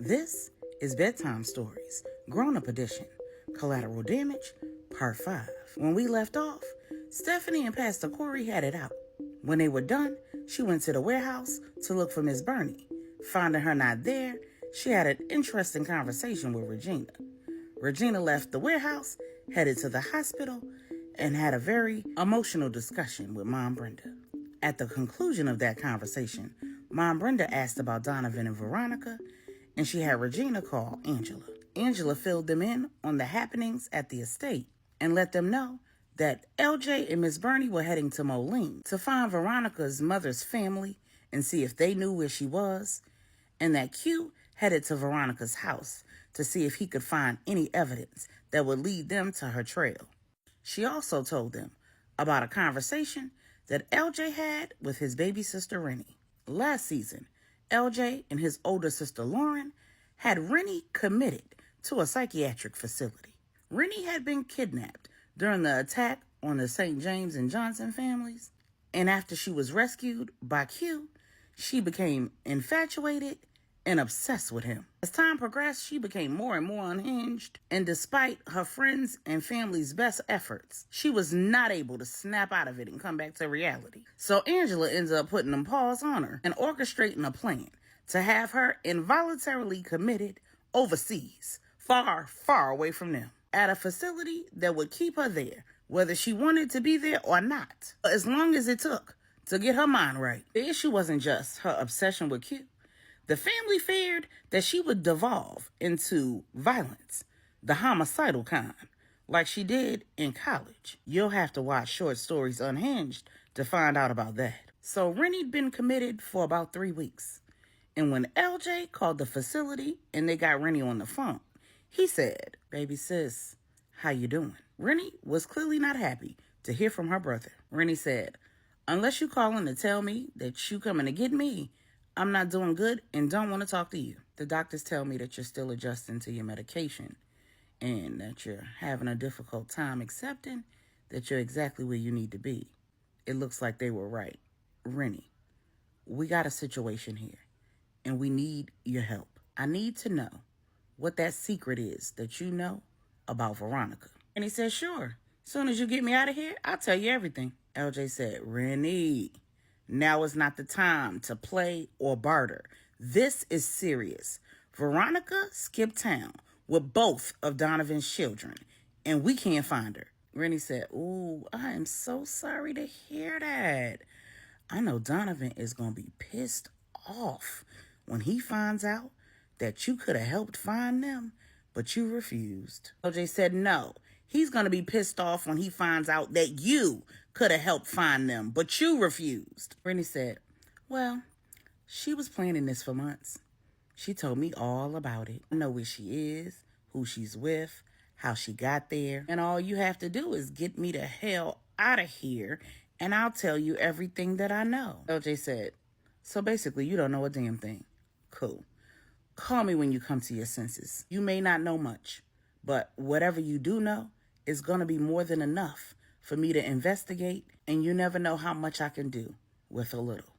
This is Bedtime Stories, Grownup Edition, Collateral Damage, Part 5. When we left off, Stephanie and Pastor Corey had it out. When they were done, she went to the warehouse to look for Miss Bernie. Finding her not there, she had an interesting conversation with Regina. Regina left the warehouse, headed to the hospital, and had a very emotional discussion with MomBrenda. At the conclusion of that conversation, MomBrenda asked about Donovan and Veronica, and she had Regina call Angela. Angela filled them in on the happenings at the estate and let them know that LJ and Miss Bernie were heading to Moline to find Veronica's mother's family and see if they knew where she was, and that Q headed to Veronica's house to see if he could find any evidence that would lead them to her trail. She also told them about a conversation that LJ had with his baby sister Rennie. Last season, LJ and his older sister Lauren had Rennie committed to a psychiatric facility. Rennie had been kidnapped during the attack on the St. James and Johnson families, and after she was rescued by Q, she became infatuated and obsessed with him. As time progressed, she became more and more unhinged, and despite her friends' and family's best efforts, she was not able to snap out of it and come back to reality. So Angela ends up putting a pause on her and orchestrating a plan to have her involuntarily committed overseas, far, far away from them, at a facility that would keep her there, whether she wanted to be there or not, as long as it took to get her mind right. The issue wasn't just her obsession with Q. The family feared that she would devolve into violence, the homicidal kind, like she did in college. You'll have to watch Short Stories Unhinged to find out about that. So Rennie'd been committed for about 3 weeks. And when LJ called the facility and they got Rennie on the phone, he said, "Baby sis, how you doing?" Rennie was clearly not happy to hear from her brother. Rennie said, "Unless you calling to tell me that you coming to get me, I'm not doing good and don't want to talk to you. The doctors tell me that you're still adjusting to your medication and that you're having a difficult time accepting that you're exactly where you need to be. It looks like they were right. Rennie, we got a situation here and we need your help. I need to know what that secret is that you know about Veronica." And he said, "Sure. Soon as you get me out of here, I'll tell you everything." LJ said, "Rennie, now is not the time to play or barter. This is serious. Veronica skipped town with both of Donovan's children, and we can't find her." Rennie said, "Ooh, I am so sorry to hear that. I know Donovan is going to be pissed off when he finds out that you could have helped find them, but you refused." LJ said, "No, he's going to be pissed off when he finds out that you could have helped find them, but you refused." Rennie said, "Well, she was planning this for months. She told me all about it. I know where she is, who she's with, how she got there, and all you have to do is get me the hell out of here, and I'll tell you everything that I know." LJ said, "So basically, you don't know a damn thing. Cool. Call me when you come to your senses. You may not know much, but whatever you do know is going to be more than enough for me to investigate, and you never know how much I can do with a little.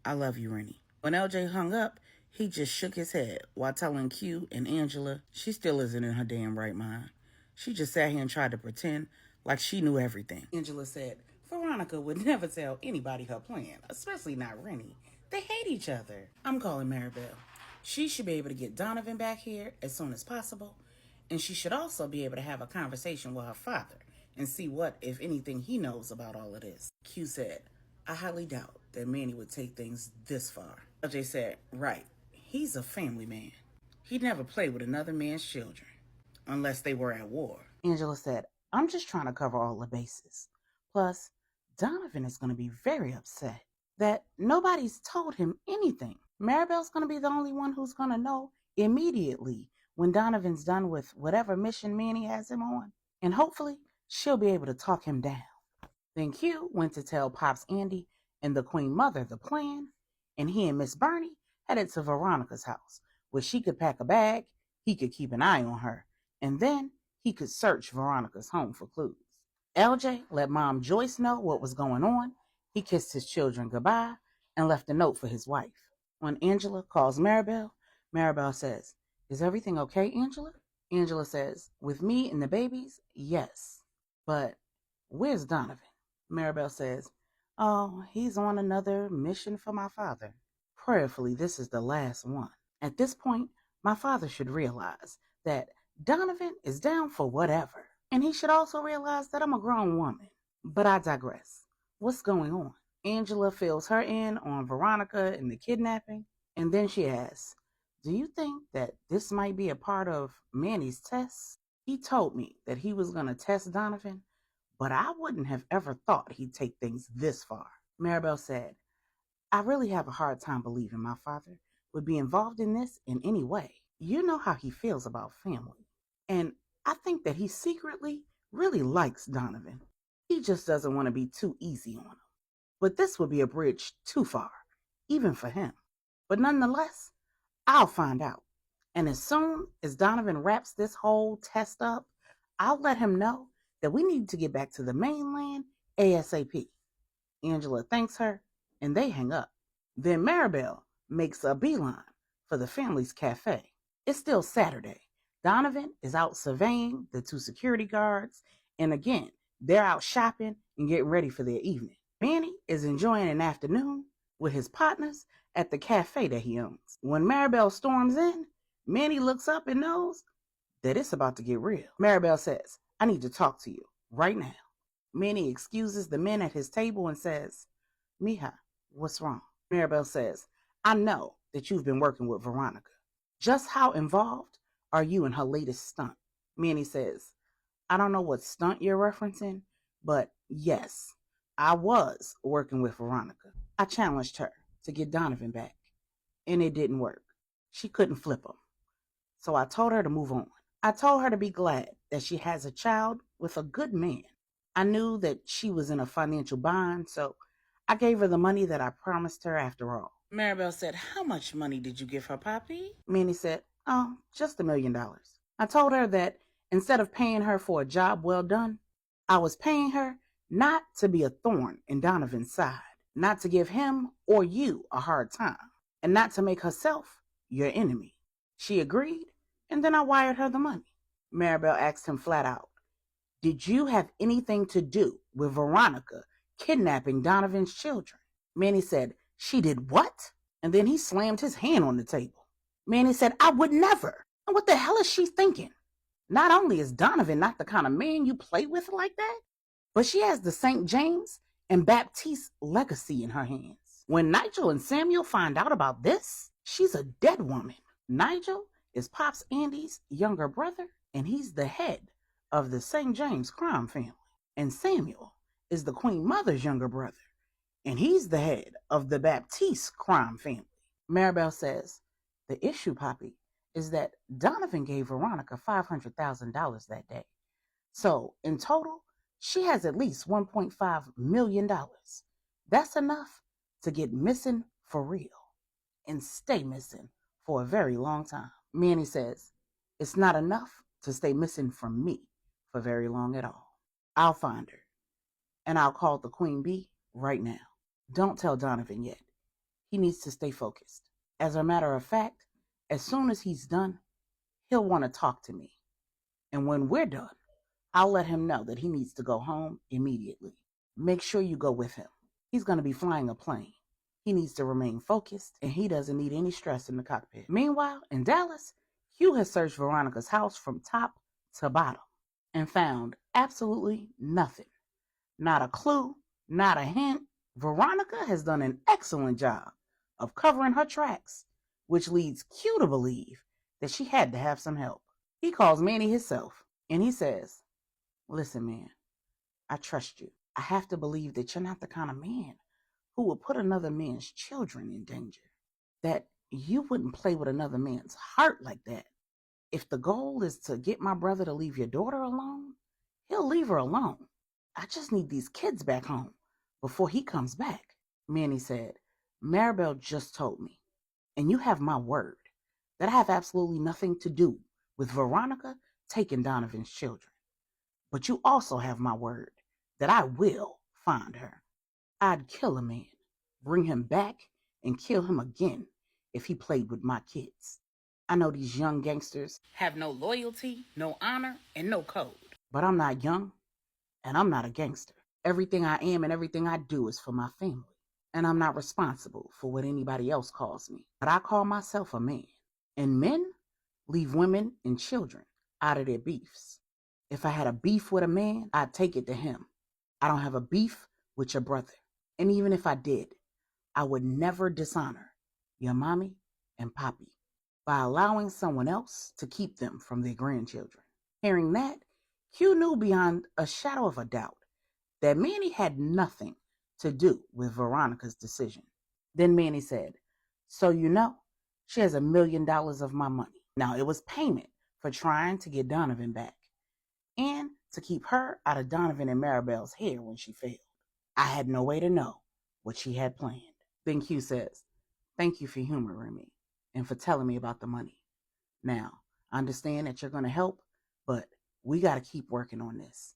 I love you, Rennie." When LJ hung up, he just shook his head while telling Q and Angela she still isn't in her damn right mind. She just sat here and tried to pretend like she knew everything. Angela said, "Veronica would never tell anybody her plan, especially not Rennie. They hate each other. I'm calling Maribel. She should be able to get Donovan back here as soon as possible, and she should also be able to have a conversation with her father and see what, if anything, he knows about all of this." Q said, "I highly doubt that Manny would take things this far." LJ said, "Right. He's a family man. He'd never play with another man's children, unless they were at war." Angela said, "I'm just trying to cover all the bases. Plus, Donovan is going to be very upset that nobody's told him anything. Maribel's going to be the only one who's going to know immediately when Donovan's done with whatever mission Manny has him on, and hopefully she'll be able to talk him down." Then Q went to tell Pops Andy and the Queen Mother the plan, and he and Miss Bernie headed to Veronica's house, where she could pack a bag, he could keep an eye on her, and then he could search Veronica's home for clues. LJ let Mom Joyce know what was going on. He kissed his children goodbye and left a note for his wife. When Angela calls Maribel, Maribel says, "Is everything okay, Angela?" Angela says, "With me and the babies, yes. But where's Donovan?" Maribel says, "Oh, he's on another mission for my father. Prayerfully, this is the last one. At this point, my father should realize that Donovan is down for whatever. And he should also realize that I'm a grown woman." But I digress. What's going on? Angela fills her in on Veronica and the kidnapping, and then she asks, "Do you think that this might be a part of Manny's test? He told me that he was going to test Donovan, but I wouldn't have ever thought he'd take things this far." Maribel said, "I really have a hard time believing my father would be involved in this in any way. You know how he feels about family. And I think that he secretly really likes Donovan. He just doesn't want to be too easy on him. But this would be a bridge too far, even for him. But nonetheless, I'll find out. And as soon as Donovan wraps this whole test up, I'll let him know that we need to get back to the mainland ASAP." Angela thanks her, and they hang up. Then Maribel makes a beeline for the family's cafe. It's still Saturday. Donovan is out surveying the two security guards, and again, they're out shopping and getting ready for their evening. Manny is enjoying an afternoon with his partners at the cafe that he owns. When Maribel storms in, Manny looks up and knows that it's about to get real. Maribel says, "I need to talk to you right now." Manny excuses the men at his table and says, "Mija, what's wrong?" Maribel says, "I know that you've been working with Veronica. Just how involved are you in her latest stunt?" Manny says, "I don't know what stunt you're referencing, but yes, I was working with Veronica. I challenged her to get Donovan back, and it didn't work. She couldn't flip him. So I told her to move on. I told her to be glad that she has a child with a good man. I knew that she was in a financial bind, so I gave her the money that I promised her after all." Maribel said, "How much money did you give her, Poppy?" Manny said, "Oh, just $1 million. I told her that instead of paying her for a job well done, I was paying her not to be a thorn in Donovan's side, not to give him or you a hard time, and not to make herself your enemy." She agreed, and then I wired her the money. Maribel asked him flat out, "Did you have anything to do with Veronica kidnapping Donovan's children?" Manny said, "She did what?" And then he slammed his hand on the table. Manny said, "I would never. And what the hell is she thinking? Not only is Donovan not the kind of man you play with like that, but she has the St. James and Baptiste legacy in her hands. When Nigel and Samuel find out about this, she's a dead woman." Nigel is Pops Andy's younger brother, and he's the head of the St. James crime family. And Samuel is the Queen Mother's younger brother, and he's the head of the Baptiste crime family. Maribel says, "The issue, Poppy, is that Donovan gave Veronica $500,000 that day. So, in total, she has at least $1.5 million. That's enough to get missing for real and stay missing for a very long time." Manny says, "It's not enough to stay missing from me for very long at all. I'll find her, and I'll call the Queen Bee right now. Don't tell Donovan yet. He needs to stay focused. As a matter of fact, as soon as he's done, he'll want to talk to me. And when we're done, I'll let him know that he needs to go home immediately. Make sure you go with him. He's going to be flying a plane. He needs to remain focused, and he doesn't need any stress in the cockpit." Meanwhile, in Dallas, Hugh has searched Veronica's house from top to bottom and found absolutely nothing. Not a clue, not a hint. Veronica has done an excellent job of covering her tracks, which leads Q to believe that she had to have some help. He calls Manny himself, and he says, "Listen, man, I trust you. I have to believe that you're not the kind of man who would put another man's children in danger. That you wouldn't play with another man's heart like that. If the goal is to get my brother to leave your daughter alone, he'll leave her alone. I just need these kids back home before he comes back." Manny said, "Maribel just told me, and you have my word, that I have absolutely nothing to do with Veronica taking Donovan's children. But you also have my word that I will find her. I'd kill a man, bring him back, and kill him again if he played with my kids." I know these young gangsters have no loyalty, no honor, and no code. But I'm not young, and I'm not a gangster. Everything I am and everything I do is for my family. And I'm not responsible for what anybody else calls me. But I call myself a man. And men leave women and children out of their beefs. If I had a beef with a man, I'd take it to him. I don't have a beef with your brother. And even if I did, I would never dishonor your mommy and poppy by allowing someone else to keep them from their grandchildren. Hearing that, Q knew beyond a shadow of a doubt that Manny had nothing to do with Veronica's decision. Then Manny said, so you know, she has $1 million of my money. Now, it was payment for trying to get Donovan back and to keep her out of Donovan and Maribel's hair when she failed. I had no way to know what she had planned. Then Q says, thank you for humoring me and for telling me about the money. Now, I understand that you're going to help, but we got to keep working on this.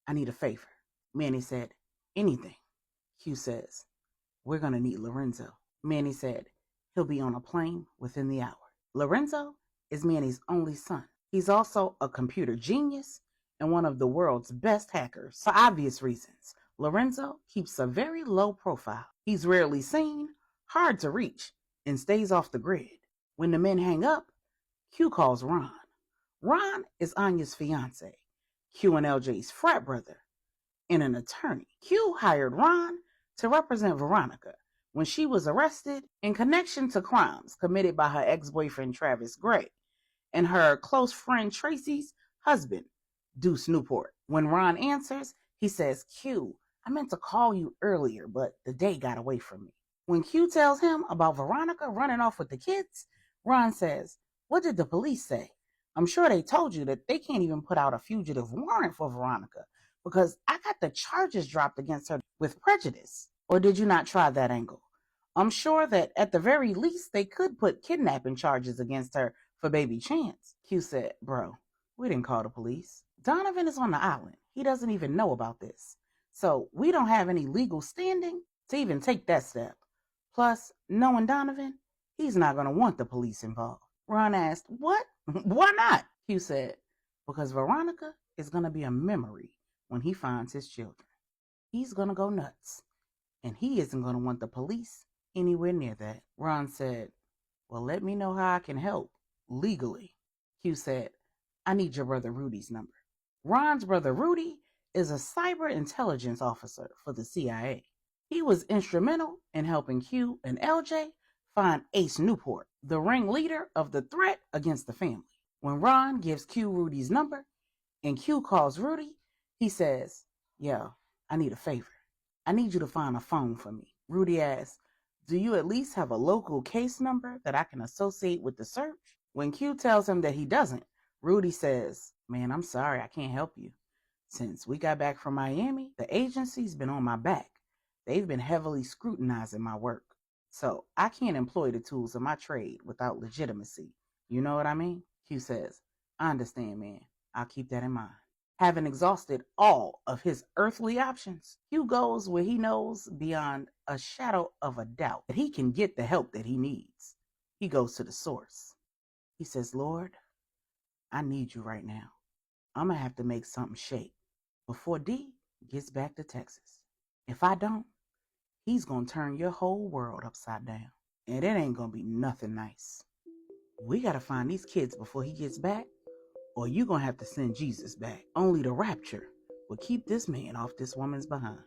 I need a favor. Manny said, anything. Q says, we're going to need Lorenzo. Manny said, he'll be on a plane within the hour. Lorenzo is Manny's only son. He's also a computer genius and one of the world's best hackers. For obvious reasons, Lorenzo keeps a very low profile. He's rarely seen, hard to reach, and stays off the grid. When the men hang up, Q calls Ron. Ron is Anya's fiance, Q and LJ's frat brother, and an attorney. Q hired Ron to represent Veronica when she was arrested in connection to crimes committed by her ex-boyfriend Travis Gray and her close friend Tracy's husband, Deuce Newport. When Ron answers, he says, Q, I meant to call you earlier, but the day got away from me. When Q tells him about Veronica running off with the kids, Ron says, what did the police say? I'm sure they told you that they can't even put out a fugitive warrant for Veronica because I got the charges dropped against her with prejudice. Or did you not try that angle? I'm sure that at the very least they could put kidnapping charges against her for baby Chance. Q said, bro, we didn't call the police. Donovan is on the island. He doesn't even know about this. So we don't have any legal standing to even take that step. Plus, knowing Donovan, he's not going to want the police involved. Ron asked, what? Why not? Q said, because Veronica is going to be a memory when he finds his children. He's going to go nuts. And he isn't going to want the police anywhere near that. Ron said, well, let me know how I can help legally. Q said, I need your brother Rudy's number. Ron's brother Rudy is a cyber intelligence officer for the CIA. He was instrumental in helping Q and LJ find Ace Newport, the ringleader of the threat against the family. When Ron gives Q Rudy's number and Q calls Rudy, he says, yo, I need a favor. I need you to find a phone for me. Rudy asks, do you at least have a local case number that I can associate with the search? When Q tells him that he doesn't, Rudy says, man, I'm sorry, I can't help you. Since we got back from Miami, the agency's been on my back. They've been heavily scrutinizing my work. So I can't employ the tools of my trade without legitimacy. You know what I mean? Q says, I understand, man. I'll keep that in mind. Having exhausted all of his earthly options, Q goes where he knows beyond a shadow of a doubt that he can get the help that he needs. He goes to the source. He says, Lord, I need you right now. I'm going to have to make something shake before D gets back to Texas. If I don't, he's going to turn your whole world upside down. And it ain't going to be nothing nice. We got to find these kids before he gets back, or you going to have to send Jesus back. Only the rapture will keep this man off this woman's behind.